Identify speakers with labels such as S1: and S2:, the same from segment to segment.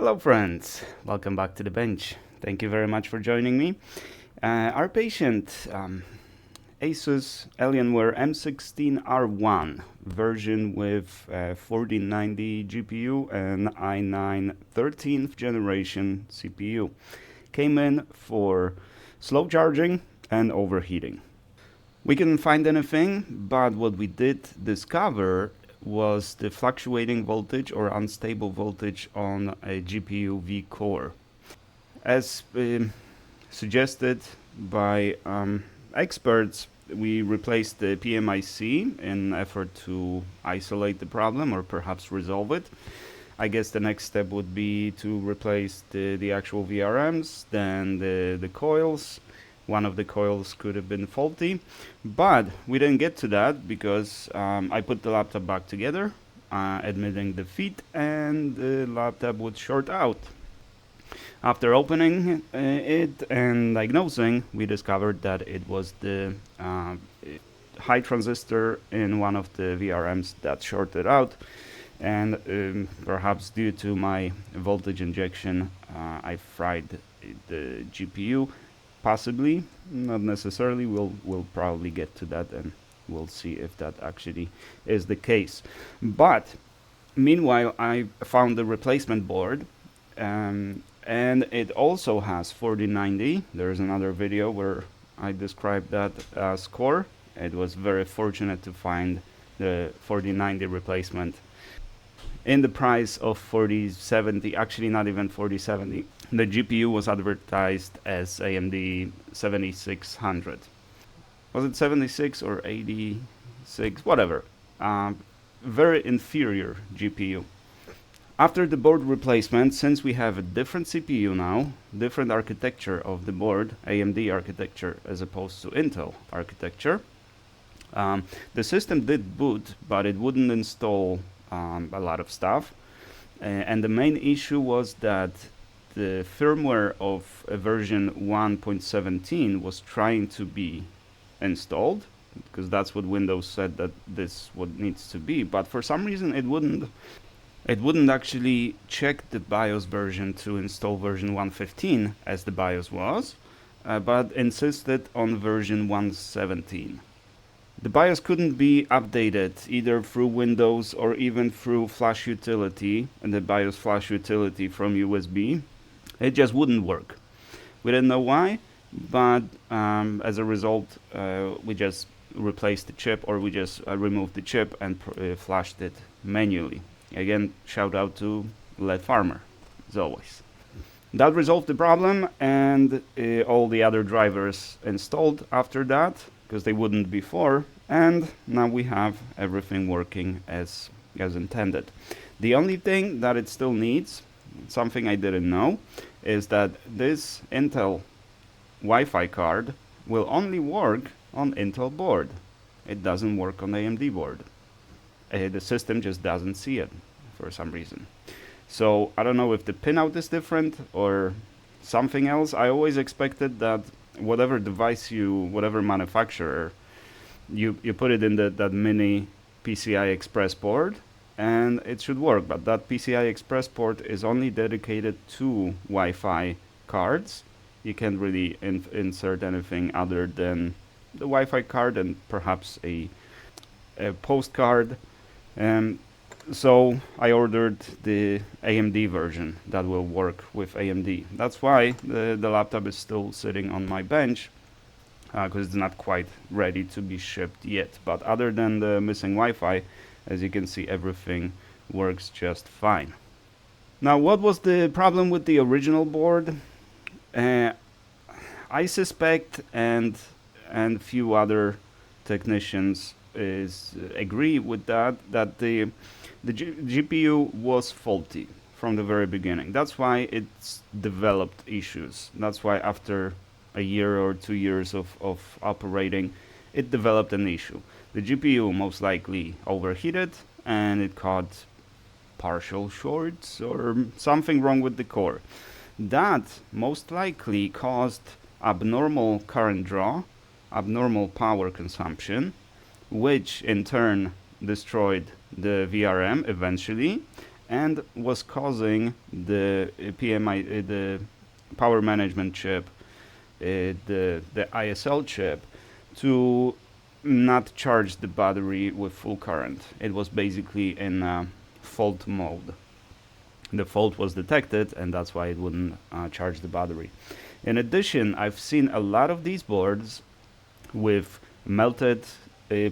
S1: Hello friends, welcome back to the bench. Thank you very much for joining me. Our patient, Asus Alienware M16 R1 version with 4090 GPU and i9 13th generation CPU, came in for slow charging and overheating. We couldn't find anything, but what we did discover was the fluctuating voltage or unstable voltage on a GPU V core. As suggested by experts, we replaced the PMIC in effort to isolate the problem or perhaps resolve it. I guess the next step would be to replace the actual VRMs, then the coils. One of the coils could have been faulty, but we didn't get to that because I put the laptop back together, admitting defeat, and the laptop would short out. After opening it and diagnosing, we discovered that it was the high transistor in one of the VRMs that shorted out, and perhaps due to my voltage injection, I fried the GPU. Possibly, not necessarily. We'll probably get to that, and we'll see if that actually is the case. But meanwhile, I found the replacement board, and it also has 4090. There's another video where I described that as core. It was very fortunate to find the 4090 replacement in the price of 4070, actually not even 4070. The GPU was advertised as AMD 7600. Was it 76 or 86? Whatever. Very inferior GPU. After the board replacement, since we have a different CPU now, different architecture of the board, AMD architecture as opposed to Intel architecture, the system did boot, but it wouldn't install a lot of stuff. And the main issue was that the firmware of version 1.17 was trying to be installed, because that's what Windows said that this what needs to be, but for some reason it wouldn't actually check the BIOS version to install version 1.15 as the BIOS was, but insisted on version 1.17. The BIOS couldn't be updated either through Windows or even through Flash Utility, and the BIOS Flash Utility from USB. It just wouldn't work. We didn't know why, but as a result, we just replaced the chip, or we just removed the chip and flashed it manually. Again, shout out to Lead Farmer, as always. That resolved the problem, and all the other drivers installed after that, because they wouldn't before, and now we have everything working as intended. The only thing that it still needs, something I didn't know, is that this Intel Wi-Fi card will only work on Intel board. It doesn't work on AMD board. The system just doesn't see it for some reason. So I don't know if the pinout is different or something else. I always expected that whatever device whatever manufacturer, you put it in that mini PCI Express board and it should work, but that PCI Express port is only dedicated to Wi-Fi cards. You can't really insert anything other than the Wi-Fi card and perhaps a postcard. So I ordered the AMD version that will work with AMD. That's why the laptop is still sitting on my bench, because it's not quite ready to be shipped yet. But other than the missing Wi-Fi, as you can see, everything works just fine. Now, what was the problem with the original board? I suspect, and few other technicians agree with that the GPU was faulty from the very beginning. That's why it's developed issues. That's why after a year or 2 years of operating, it developed an issue. The GPU most likely overheated and it caught partial shorts or something wrong with the core. That most likely caused abnormal current draw, abnormal power consumption, which in turn destroyed the VRM eventually, and was causing the PMI, the power management chip, the ISL chip, to not charge the battery with full current. It was basically in fault mode. The fault was detected, and that's why it wouldn't charge the battery. In addition, I've seen a lot of these boards with melted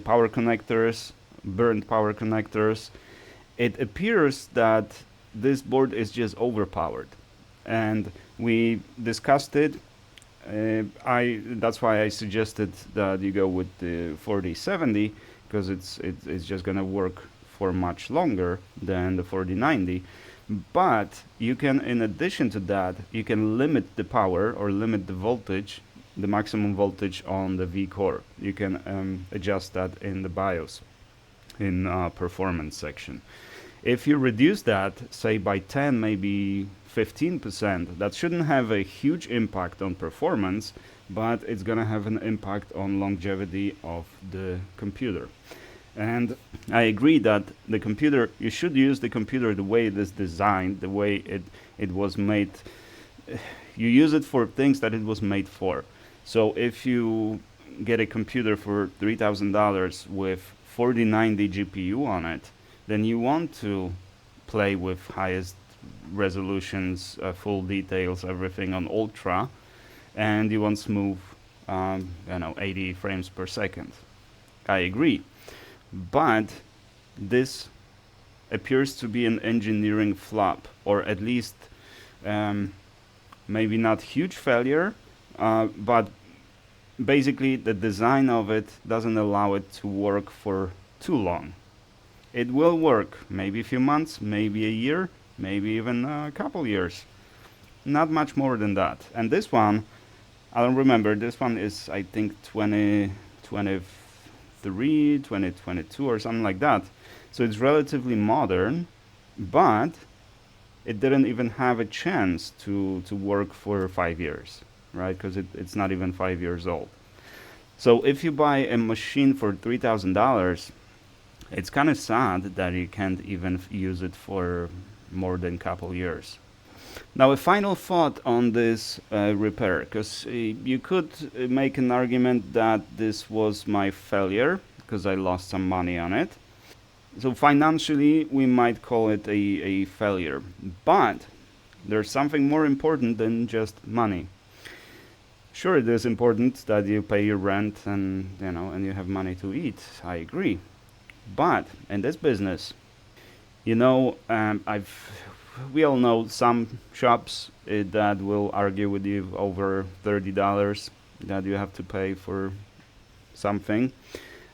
S1: power connectors, burned power connectors. It appears that this board is just overpowered, and we discussed it. That's why I suggested that you go with the 4070, because it's just gonna work for much longer than the 4090. But you can, in addition to that, you can limit the power or limit the voltage, the maximum voltage on the V core. You can adjust that in the BIOS, in performance section. If you reduce that, say by 10, maybe 15%, that shouldn't have a huge impact on performance, but it's gonna have an impact on longevity of the computer. And I agree that the computer, you should use the computer the way it is designed, the way it was made. You use it for things that it was made for. So if you get a computer for $3,000 with 4090 GPU on it, then you want to play with highest resolutions, full details, everything on ultra, and you want smooth, 80 frames per second. I agree. But this appears to be an engineering flop, or at least maybe not huge failure, but basically the design of it doesn't allow it to work for too long. It will work maybe a few months, maybe a year, maybe even a couple years. Not much more than that. And this one, I don't remember, this one is I think 2022 or something like that. So it's relatively modern, but it didn't even have a chance to work for 5 years, right? Because it's not even 5 years old. So if you buy a machine for $3,000, it's kind of sad that you can't even use it for more than a couple years. Now, a final thought on this repair, because you could make an argument that this was my failure because I lost some money on it. So financially, we might call it a failure, but there's something more important than just money. Sure, it is important that you pay your rent and you have money to eat. I agree, but in this business, we all know some shops that will argue with you over $30 that you have to pay for something,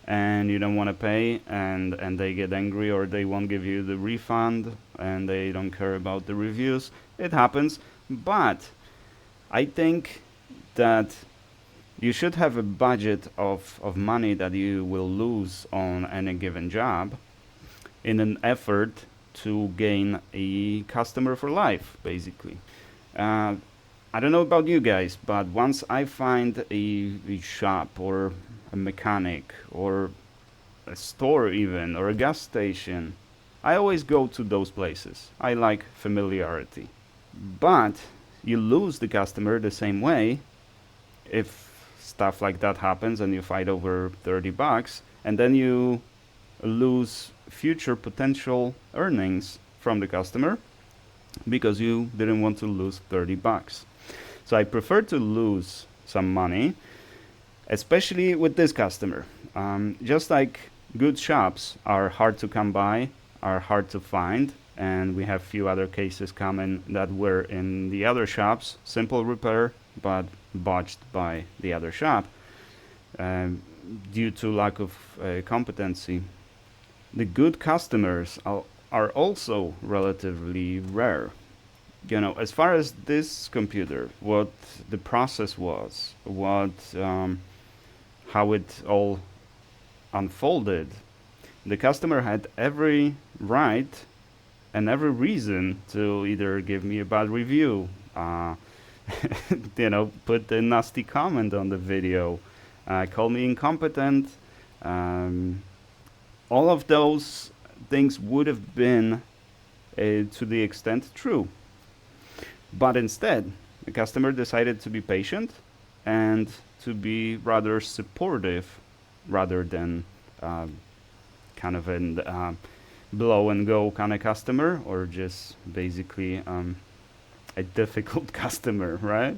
S1: and you don't want to pay, and they get angry, or they won't give you the refund, and they don't care about the reviews. It happens, but I think that you should have a budget of money that you will lose on any given job in an effort to gain a customer for life, basically. I don't know about you guys, but once I find a shop or a mechanic or a store even, or a gas station, I always go to those places. I like familiarity. But you lose the customer the same way if stuff like that happens and you fight over $30, and then you lose future potential earnings from the customer because you didn't want to lose $30. So I prefer to lose some money, especially with this customer. Just like good shops are hard to come by, are hard to find, and we have few other cases coming that were in the other shops, simple repair, but botched by the other shop due to lack of competency. The good customers are also relatively rare. As far as this computer, what the process was, how it all unfolded, the customer had every right and every reason to either give me a bad review, put a nasty comment on the video, call me incompetent. All of those things would have been to the extent true. But instead, the customer decided to be patient and to be rather supportive rather than kind of an blow and go kind of customer, or just basically a difficult customer, right?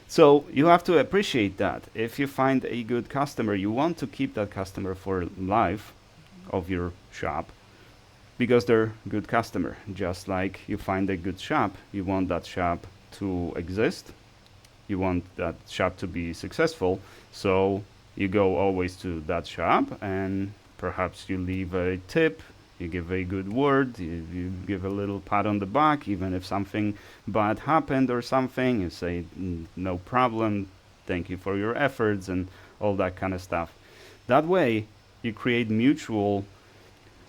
S1: So you have to appreciate that. If you find a good customer, you want to keep that customer for life of your shop because they're a good customer. Just like you find a good shop, you want that shop to exist. You want that shop to be successful. So you go always to that shop, and perhaps you leave a tip, you give a good word, you give a little pat on the back, even if something bad happened or something, you say, no problem, thank you for your efforts, and all that kind of stuff. That way, you create mutual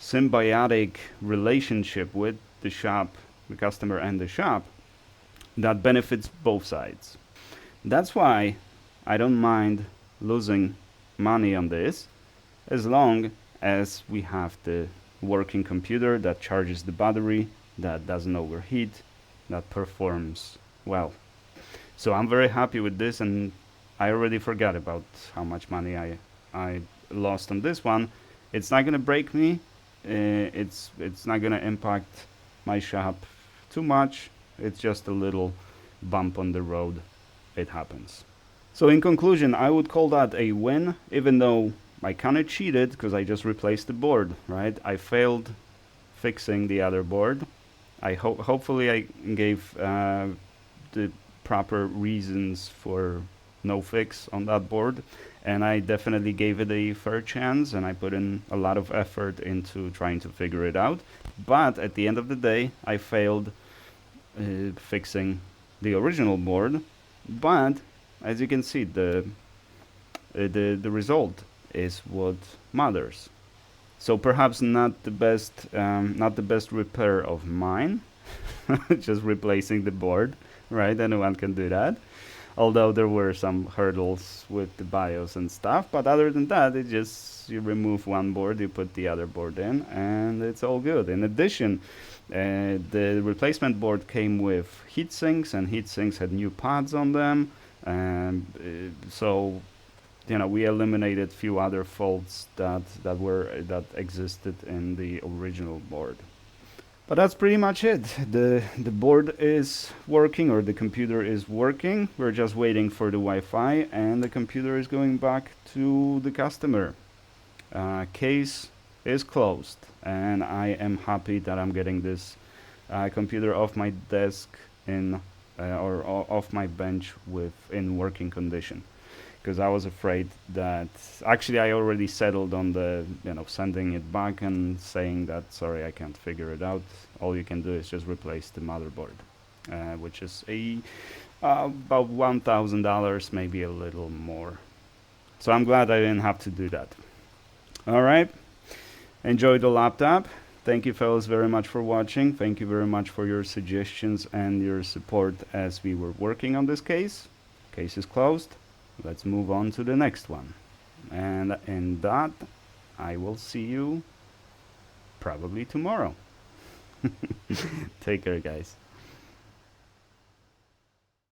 S1: symbiotic relationship with the shop, the customer and the shop, that benefits both sides. That's why I don't mind losing money on this, as long as we have the working computer that charges the battery, that doesn't overheat, that performs well. So I'm very happy with this, and I already forgot about how much money I lost on this one. It's not gonna break me. It's not gonna impact my shop too much. It's just a little bump on the road. It happens. So in conclusion, I would call that a win, even though I kind of cheated because I just replaced the board, right? I failed fixing the other board. Hopefully I gave the proper reasons for no fix on that board, and I definitely gave it a fair chance, and I put in a lot of effort into trying to figure it out. But at the end of the day, I failed fixing the original board. But as you can see, the result is what matters. So perhaps not the best repair of mine, just replacing the board, right? Anyone can do that. Although there were some hurdles with the BIOS and stuff, but other than that, it just, you remove one board, you put the other board in, and it's all good. In addition, the replacement board came with heat sinks, and heat sinks had new pads on them, and so we eliminated few other faults that existed in the original board. But that's pretty much it. The board is working, or the computer is working. We're just waiting for the Wi-Fi, and the computer is going back to the customer. Case is closed, and I am happy that I'm getting this computer off my desk or off my bench in working condition. Because I was afraid that, actually I already settled on the sending it back and saying that sorry, I can't figure it out. All you can do is just replace the motherboard, which is about $1,000, maybe a little more. So I'm glad I didn't have to do that. All right, enjoy the laptop. Thank you fellas very much for watching. Thank you very much for your suggestions and your support as we were working on this case. Case is closed. Let's move on to the next one. And in that, I will see you probably tomorrow. Take care, guys.